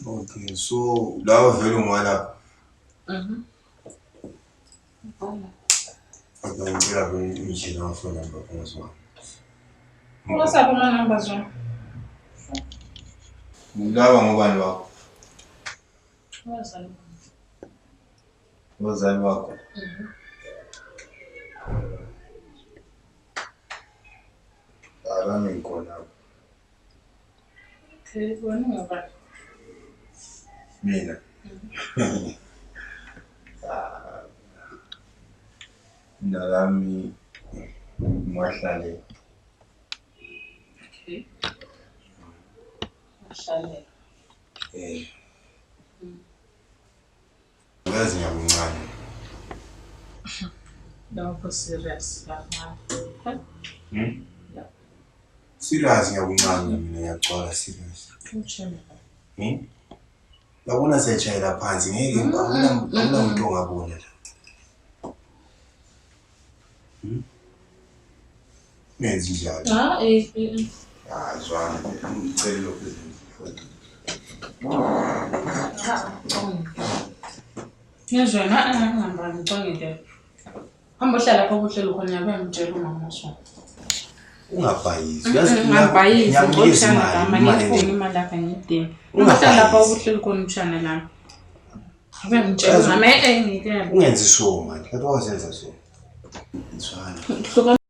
Okay, so lawa vele ungwalapha. Ngicela vele ngishilo ngafuna namba ngizwa. WhatsApp ama-number zona. Ngilaba ngobani bakho? Wazali. Abazali bakho. Alami ngikhona. Okay, wena ungaba. Mina. Nalami mwahlale. Okay. Mashallah. Uyazi ngiyamncane. Lapho serious kakhulu. Yeah. Serious ngiyakuncane mina ngiyagcwala serious. Ucheme. Yabona siyajayela phansi ngeke akuna umuntu ongabona la. Menzi njalo. Zwana ngicela lokho ezimfuna. Ngizwena ngihamba ngicongile. Hamba uhlala lapho kuhlelo khona yabe ngitshela umama washo. Ungabhayisi. Ngiyabhayisi ngokushana kama ngifuna imali lapha ngidinga. Uhlala lapho kuhlelo khona umshana la. Abe ngitshela umama ngiyeke. Ungenzi so manje. Kanti wazenza so. Zwana.